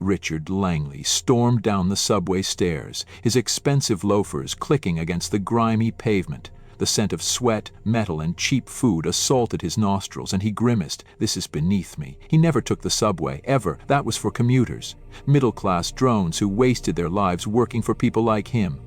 Richard Langley stormed down the subway stairs, his expensive loafers clicking against the grimy pavement. The scent of sweat, metal, and cheap food assaulted his nostrils, and he grimaced. This is beneath me. He never took the subway, ever. That was for commuters, middle-class drones who wasted their lives working for people like him.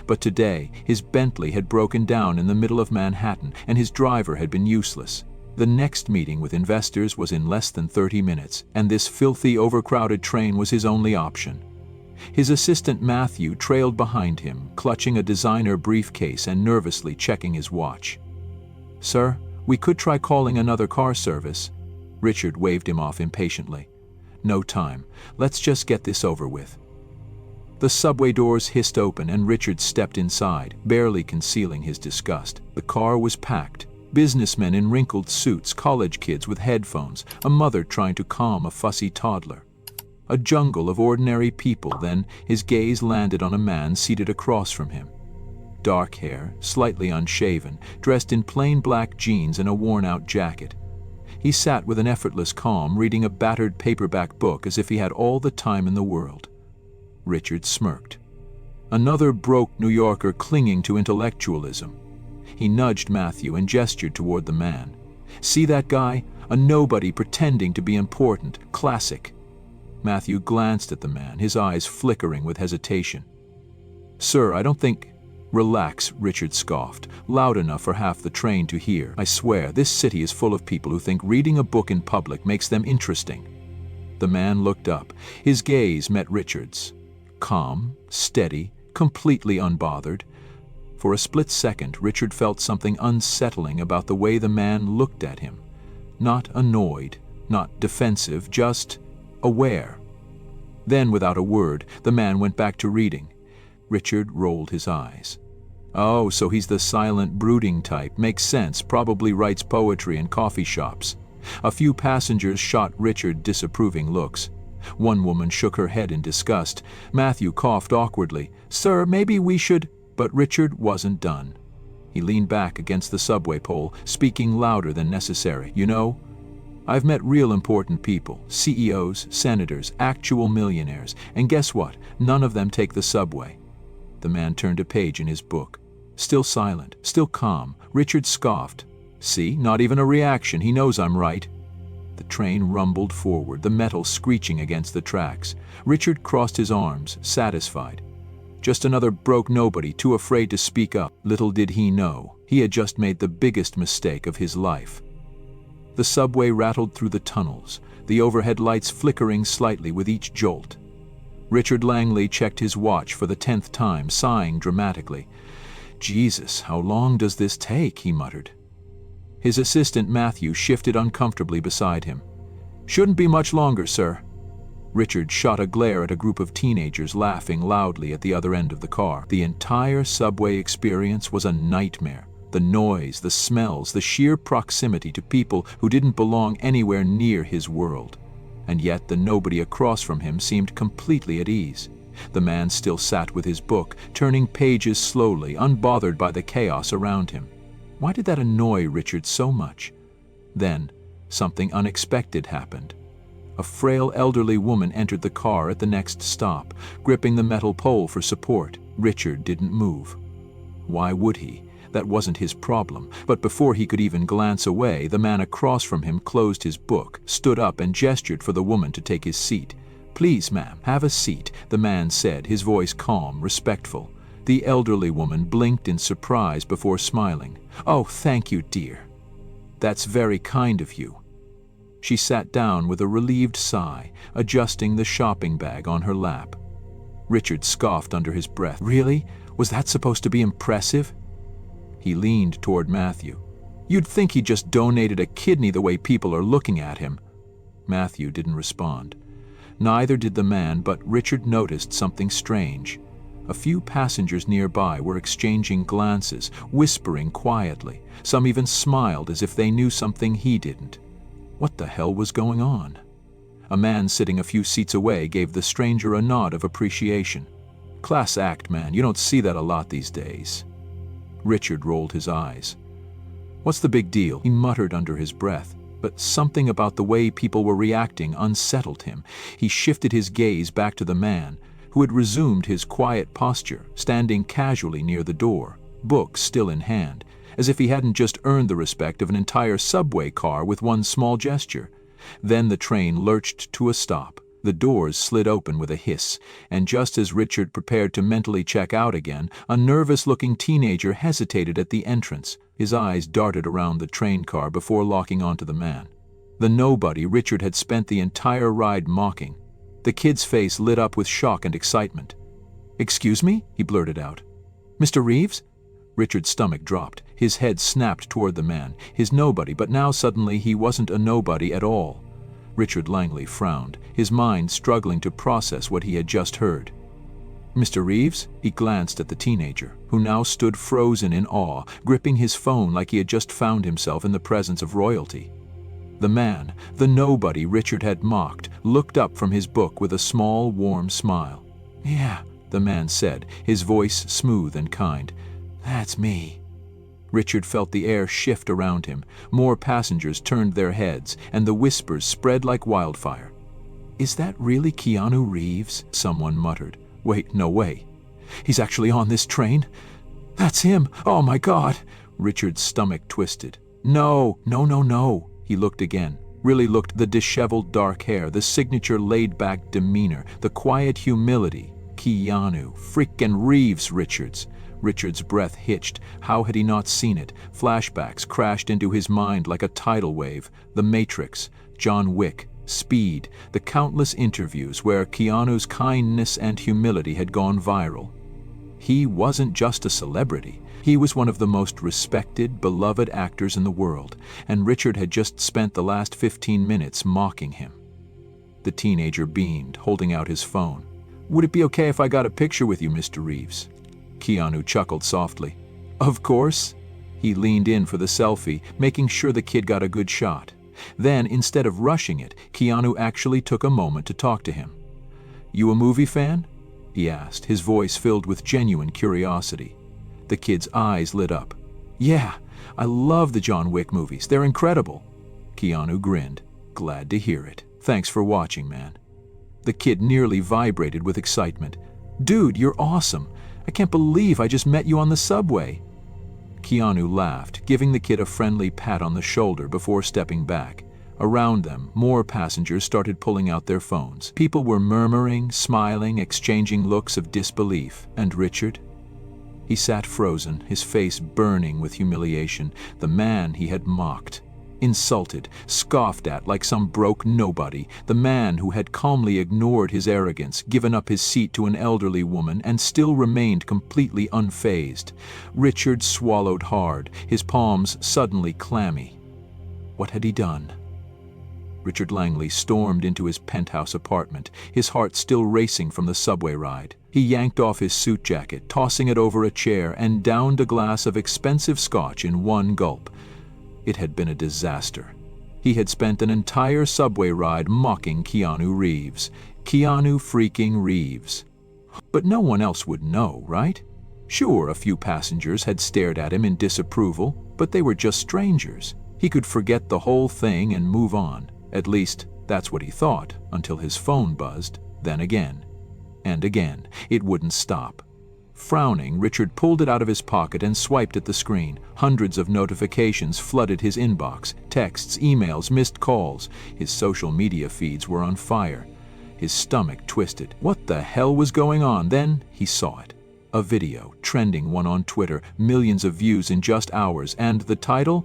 But today, his Bentley had broken down in the middle of Manhattan, and his driver had been useless. The next meeting with investors was in less than 30 minutes, and this filthy, overcrowded train was his only option. His assistant Matthew trailed behind him, clutching a designer briefcase and nervously checking his watch. "Sir, we could try calling another car service." Richard waved him off impatiently. "No time. Let's just get this over with." The subway doors hissed open and Richard stepped inside, barely concealing his disgust. The car was packed. Businessmen in wrinkled suits, college kids with headphones, a mother trying to calm a fussy toddler. A jungle of ordinary people. Then his gaze landed on a man seated across from him. Dark hair, slightly unshaven, dressed in plain black jeans and a worn-out jacket. He sat with an effortless calm, reading a battered paperback book as if he had all the time in the world. Richard smirked. Another broke New Yorker clinging to intellectualism. He nudged Matthew and gestured toward the man. "See that guy? A nobody pretending to be important. Classic." Matthew glanced at the man, his eyes flickering with hesitation. "Sir, I don't think—" "Relax," Richard scoffed, loud enough for half the train to hear. "I swear, this city is full of people who think reading a book in public makes them interesting." The man looked up. His gaze met Richard's. Calm, steady, completely unbothered. For a split second, Richard felt something unsettling about the way the man looked at him. Not annoyed, not defensive, just aware. Then, without a word, the man went back to reading. Richard rolled his eyes. "Oh, so he's the silent, brooding type. Makes sense. Probably writes poetry in coffee shops." A few passengers shot Richard disapproving looks. One woman shook her head in disgust. Matthew coughed awkwardly. "Sir, maybe we should—" But Richard wasn't done. He leaned back against the subway pole, speaking louder than necessary. "You know, I've met real important people, CEOs, senators, actual millionaires, and guess what? None of them take the subway." The man turned a page in his book. Still silent, still calm, Richard scoffed. "See, not even a reaction. He knows I'm right." The train rumbled forward, the metal screeching against the tracks. Richard crossed his arms, satisfied. Just another broke nobody, too afraid to speak up. Little did he know, he had just made the biggest mistake of his life. The subway rattled through the tunnels, the overhead lights flickering slightly with each jolt. Richard Langley checked his watch for the 10th time, sighing dramatically. "Jesus, how long does this take?" he muttered. His assistant Matthew shifted uncomfortably beside him. "Shouldn't be much longer, sir." Richard shot a glare at a group of teenagers laughing loudly at the other end of the car. The entire subway experience was a nightmare. The noise, the smells, the sheer proximity to people who didn't belong anywhere near his world. And yet the nobody across from him seemed completely at ease. The man still sat with his book, turning pages slowly, unbothered by the chaos around him. Why did that annoy Richard so much? Then, something unexpected happened. A frail elderly woman entered the car at the next stop, gripping the metal pole for support. Richard didn't move. Why would he? That wasn't his problem. But before he could even glance away, the man across from him closed his book, stood up and gestured for the woman to take his seat. "Please, ma'am, have a seat," the man said, his voice calm, respectful. The elderly woman blinked in surprise before smiling. "Oh, thank you, dear. That's very kind of you." She sat down with a relieved sigh, adjusting the shopping bag on her lap. Richard scoffed under his breath. "Really? Was that supposed to be impressive?" He leaned toward Matthew. "You'd think he just donated a kidney the way people are looking at him." Matthew didn't respond. Neither did the man, but Richard noticed something strange. A few passengers nearby were exchanging glances, whispering quietly. Some even smiled as if they knew something he didn't. What the hell was going on? A man sitting a few seats away gave the stranger a nod of appreciation. "Class act, man. You don't see that a lot these days." Richard rolled his eyes. "What's the big deal?" he muttered under his breath. But something about the way people were reacting unsettled him. He shifted his gaze back to the man, who had resumed his quiet posture, standing casually near the door, book still in hand, as if he hadn't just earned the respect of an entire subway car with one small gesture. Then the train lurched to a stop. The doors slid open with a hiss, and just as Richard prepared to mentally check out again, a nervous-looking teenager hesitated at the entrance. His eyes darted around the train car before locking onto the man. The nobody Richard had spent the entire ride mocking. The kid's face lit up with shock and excitement. "Excuse me?" he blurted out. "Mr. Reeves?" Richard's stomach dropped. His head snapped toward the man, his nobody, but now suddenly he wasn't a nobody at all. Richard Langley frowned, his mind struggling to process what he had just heard. "Mr. Reeves?" He glanced at the teenager, who now stood frozen in awe, gripping his phone like he had just found himself in the presence of royalty. The man, the nobody Richard had mocked, looked up from his book with a small, warm smile. "Yeah," the man said, his voice smooth and kind. "That's me." Richard felt the air shift around him. More passengers turned their heads, and the whispers spread like wildfire. "Is that really Keanu Reeves?" someone muttered. "Wait, no way. He's actually on this train? That's him! Oh my God!" Richard's stomach twisted. No. He looked again. Really looked. The disheveled dark hair, the signature laid-back demeanor, the quiet humility. Keanu frickin' Reeves, Richard's breath hitched. How had he not seen it? Flashbacks crashed into his mind like a tidal wave. The Matrix, John Wick, Speed, the countless interviews where Keanu's kindness and humility had gone viral. He wasn't just a celebrity. He was one of the most respected, beloved actors in the world, and Richard had just spent the last 15 minutes mocking him. The teenager beamed, holding out his phone. "Would it be okay if I got a picture with you, Mr. Reeves?" Keanu chuckled softly. "Of course." He leaned in for the selfie, making sure the kid got a good shot. Then, instead of rushing it, Keanu actually took a moment to talk to him. "You a movie fan?" he asked, his voice filled with genuine curiosity. The kid's eyes lit up. "Yeah, I love the John Wick movies. They're incredible." Keanu grinned. "Glad to hear it. Thanks for watching, man." The kid nearly vibrated with excitement. "Dude, you're awesome. I can't believe I just met you on the subway." Keanu laughed, giving the kid a friendly pat on the shoulder before stepping back. Around them, more passengers started pulling out their phones. People were murmuring, smiling, exchanging looks of disbelief. And Richard? He sat frozen, his face burning with humiliation. The man he had mocked, insulted, scoffed at like some broke nobody, the man who had calmly ignored his arrogance, given up his seat to an elderly woman, and still remained completely unfazed. Richard swallowed hard, his palms suddenly clammy. What had he done? Richard Langley stormed into his penthouse apartment, his heart still racing from the subway ride. He yanked off his suit jacket, tossing it over a chair, and downed a glass of expensive scotch in one gulp. It had been a disaster. He had spent an entire subway ride mocking Keanu Reeves. Keanu freaking Reeves. But no one else would know, right? Sure, a few passengers had stared at him in disapproval, but they were just strangers. He could forget the whole thing and move on. At least, that's what he thought, until his phone buzzed, then again. And again. It wouldn't stop. Frowning, Richard pulled it out of his pocket and swiped at the screen. Hundreds of notifications flooded his inbox. Texts, emails, missed calls. His social media feeds were on fire. His stomach twisted. What the hell was going on? Then he saw it. A video, trending one on Twitter, millions of views in just hours, and the title?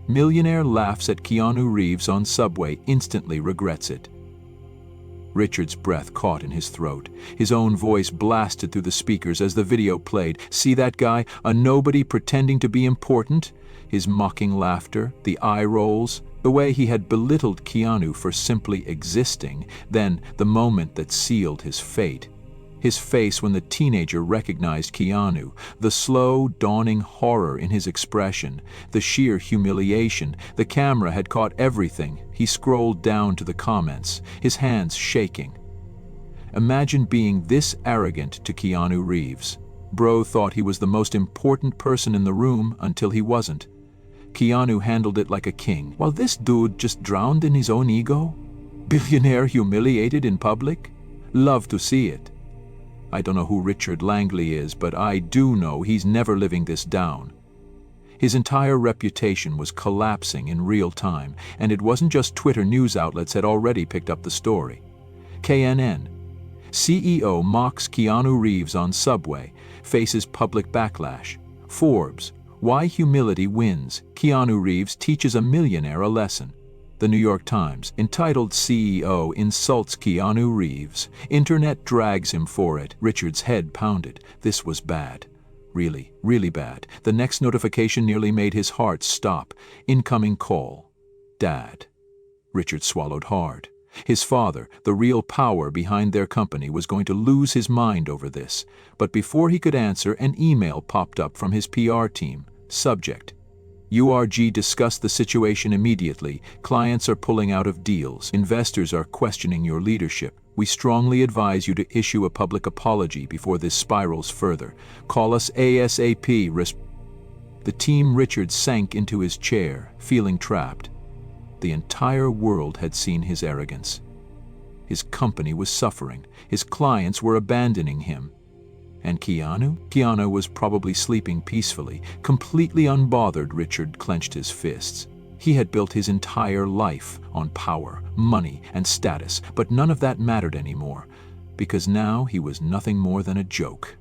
Millionaire laughs at Keanu Reeves on subway, instantly regrets it. Richard's breath caught in his throat. His own voice blasted through the speakers as the video played. See that guy? A nobody pretending to be important? His mocking laughter, the eye rolls, the way he had belittled Keanu for simply existing, then the moment that sealed his fate. His face when the teenager recognized Keanu, the slow, dawning horror in his expression, the sheer humiliation. The camera had caught everything. He scrolled down to the comments, his hands shaking. Imagine being this arrogant to Keanu Reeves. Bro thought he was the most important person in the room until he wasn't. Keanu handled it like a king, while this dude just drowned in his own ego. Billionaire humiliated in public? Love to see it. I don't know who Richard Langley is, but I do know he's never living this down. His entire reputation was collapsing in real time, and it wasn't just Twitter. News outlets had already picked up the story. CNN. CEO mocks Keanu Reeves on subway, faces public backlash. Forbes. Why humility wins. Keanu Reeves teaches a millionaire a lesson. The New York Times, entitled CEO insults Keanu Reeves. Internet drags him for it. Richard's head pounded. This was bad. Really, really bad. The next notification nearly made his heart stop. Incoming call. Dad. Richard swallowed hard. His father, the real power behind their company, was going to lose his mind over this. But before he could answer, an email popped up from his PR team. Subject: URG discuss the situation immediately. Clients are pulling out of deals. Investors are questioning your leadership. We strongly advise you to issue a public apology before this spirals further. Call us ASAP. The team. Richard sank into his chair, feeling trapped. The entire world had seen his arrogance. His company was suffering. His clients were abandoning him. And Keanu? Keanu was probably sleeping peacefully, completely unbothered. Richard clenched his fists. He had built his entire life on power, money, and status, but none of that mattered anymore, because now he was nothing more than a joke.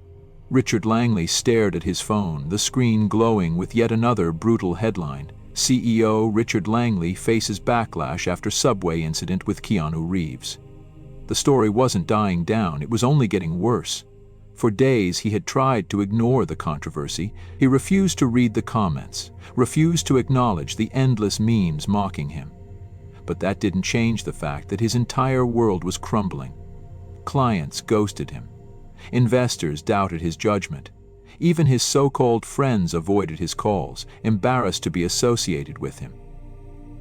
Richard Langley stared at his phone, the screen glowing with yet another brutal headline. CEO Richard Langley faces backlash after subway incident with Keanu Reeves. The story wasn't dying down, it was only getting worse. For days he had tried to ignore the controversy. He refused to read the comments, refused to acknowledge the endless memes mocking him. But that didn't change the fact that his entire world was crumbling. Clients ghosted him. Investors doubted his judgment. Even his so-called friends avoided his calls, embarrassed to be associated with him.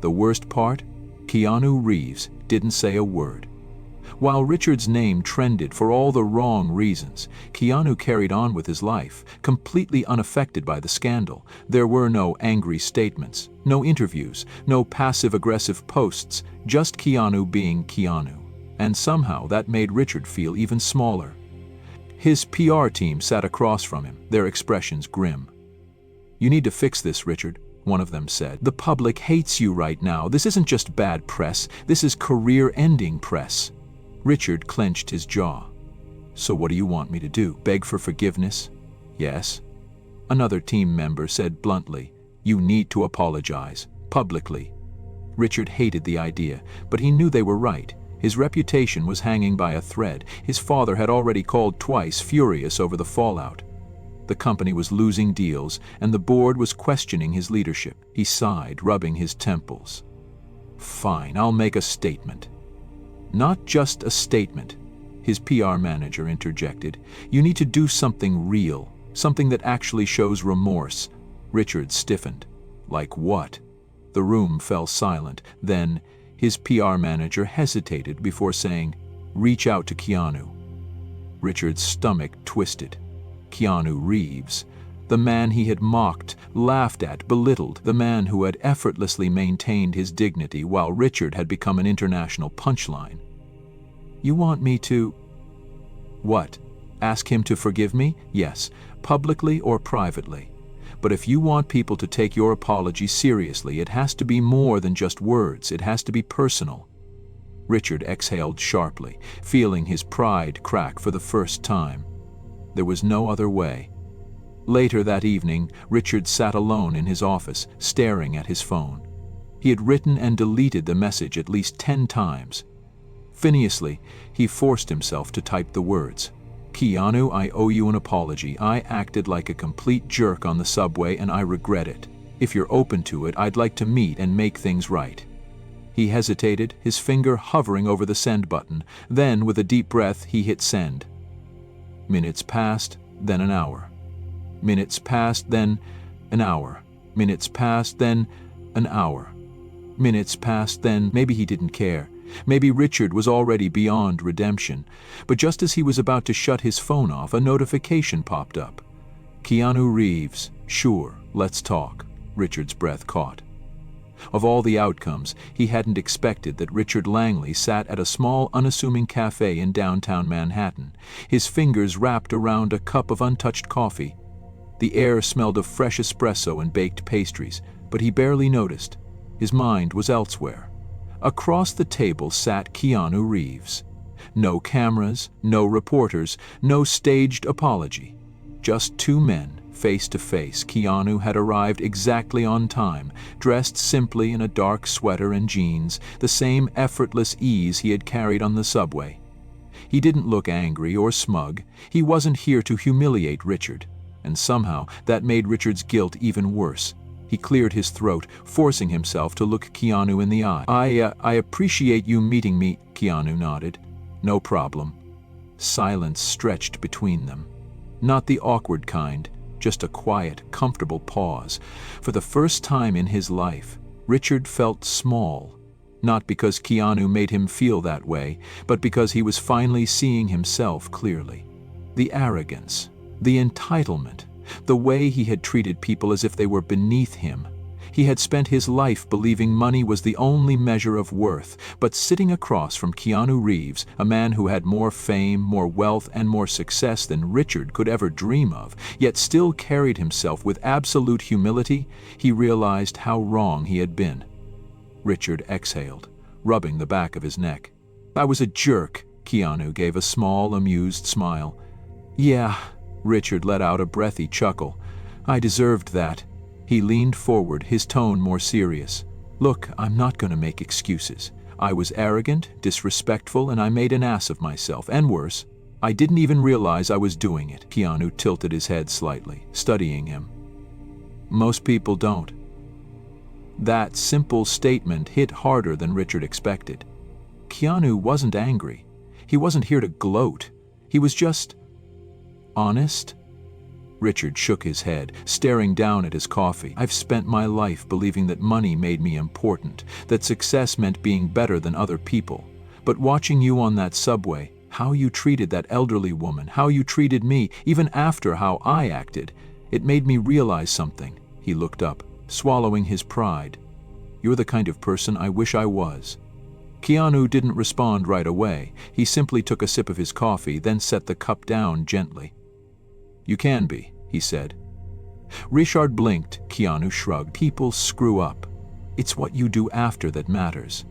The worst part? Keanu Reeves didn't say a word. While Richard's name trended for all the wrong reasons, Keanu carried on with his life, completely unaffected by the scandal. There were no angry statements, no interviews, no passive-aggressive posts, just Keanu being Keanu. And somehow that made Richard feel even smaller. His PR team sat across from him, their expressions grim. "You need to fix this, Richard," one of them said. "The public hates you right now. This isn't just bad press, this is career-ending press." Richard clenched his jaw. "So what do you want me to do? Beg for forgiveness?" "Yes." Another team member said bluntly, "You need to apologize, publicly." Richard hated the idea, but he knew they were right. His reputation was hanging by a thread. His father had already called twice, furious over the fallout. The company was losing deals, and the board was questioning his leadership. He sighed, rubbing his temples. "Fine, I'll make a statement." "Not just a statement," his PR manager interjected. "You need to do something real, something that actually shows remorse." Richard stiffened. "Like what?" The room fell silent. Then his PR manager hesitated before saying, "Reach out to Keanu." Richard's stomach twisted. Keanu Reeves, the man he had mocked, laughed at, belittled, the man who had effortlessly maintained his dignity while Richard had become an international punchline. "You want me to—" "What? Ask him to forgive me? Yes, publicly or privately. But if you want people to take your apology seriously, it has to be more than just words. It has to be personal." Richard exhaled sharply, feeling his pride crack for the first time. There was no other way. Later that evening, Richard sat alone in his office, staring at his phone. He had written and deleted the message at least 10 times. Furiously, he forced himself to type the words. "Keanu, I owe you an apology. I acted like a complete jerk on the subway and I regret it. If you're open to it, I'd like to meet and make things right." He hesitated, his finger hovering over the send button. Then, with a deep breath, he hit send. Minutes passed, then an hour. Minutes passed, then an hour. Minutes passed, then an hour. Minutes passed, then maybe he didn't care. Maybe Richard was already beyond redemption. But just as he was about to shut his phone off, a notification popped up. "Keanu Reeves, sure, let's talk." Richard's breath caught. Of all the outcomes, he hadn't expected that Richard Langley sat at a small, unassuming cafe in downtown Manhattan, his fingers wrapped around a cup of untouched coffee. The air smelled of fresh espresso and baked pastries, but he barely noticed. His mind was elsewhere. Across the table sat Keanu Reeves. No cameras, no reporters, no staged apology. Just two men, face to face. Keanu had arrived exactly on time, dressed simply in a dark sweater and jeans, the same effortless ease he had carried on the subway. He didn't look angry or smug. He wasn't here to humiliate Richard, and somehow that made Richard's guilt even worse. He cleared his throat, forcing himself to look Keanu in the eye. I appreciate you meeting me," Keanu nodded. "No problem." Silence stretched between them. Not the awkward kind, just a quiet, comfortable pause. For the first time in his life, Richard felt small. Not because Keanu made him feel that way, but because he was finally seeing himself clearly. The arrogance, the entitlement, the way he had treated people as if they were beneath him. He had spent his life believing money was the only measure of worth, but sitting across from Keanu Reeves, a man who had more fame, more wealth, and more success than Richard could ever dream of, yet still carried himself with absolute humility, he realized how wrong he had been. Richard exhaled, rubbing the back of his neck. "I was a jerk," Keanu gave a small, amused smile. "Yeah," Richard let out a breathy chuckle. "I deserved that." He leaned forward, his tone more serious. "Look, I'm not going to make excuses. I was arrogant, disrespectful, and I made an ass of myself, and worse, I didn't even realize I was doing it." Keanu tilted his head slightly, studying him. "Most people don't." That simple statement hit harder than Richard expected. Keanu wasn't angry. He wasn't here to gloat. He was just honest. Richard shook his head, staring down at his coffee. "I've spent my life believing that money made me important, that success meant being better than other people. But watching you on that subway, how you treated that elderly woman, how you treated me, even after how I acted, it made me realize something." He looked up, swallowing his pride. "You're the kind of person I wish I was." Keanu didn't respond right away. He simply took a sip of his coffee, then set the cup down gently. "You can be," he said. Richard blinked. Keanu shrugged. "People screw up. It's what you do after that matters."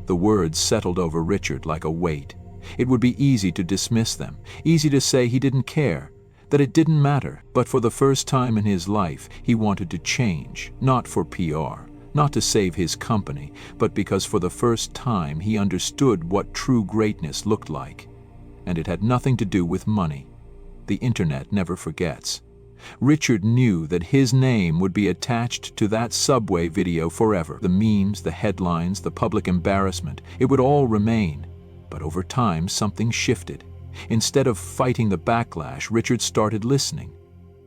The words settled over Richard like a weight. It would be easy to dismiss them, easy to say he didn't care, that it didn't matter. But for the first time in his life, he wanted to change, not for PR, not to save his company, but because for the first time he understood what true greatness looked like. And it had nothing to do with money. The internet never forgets. Richard knew that his name would be attached to that subway video forever. The memes, the headlines, the public embarrassment, it would all remain. But over time, something shifted. Instead of fighting the backlash, Richard started listening.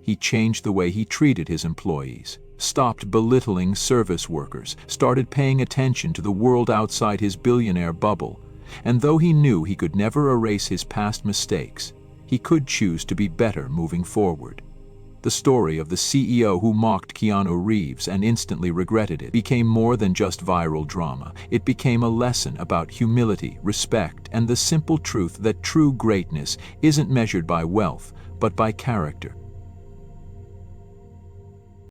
He changed the way he treated his employees, stopped belittling service workers, started paying attention to the world outside his billionaire bubble. And though he knew he could never erase his past mistakes, he could choose to be better moving forward. The story of the CEO who mocked Keanu Reeves and instantly regretted it became more than just viral drama. It became a lesson about humility, respect, and the simple truth that true greatness isn't measured by wealth, but by character.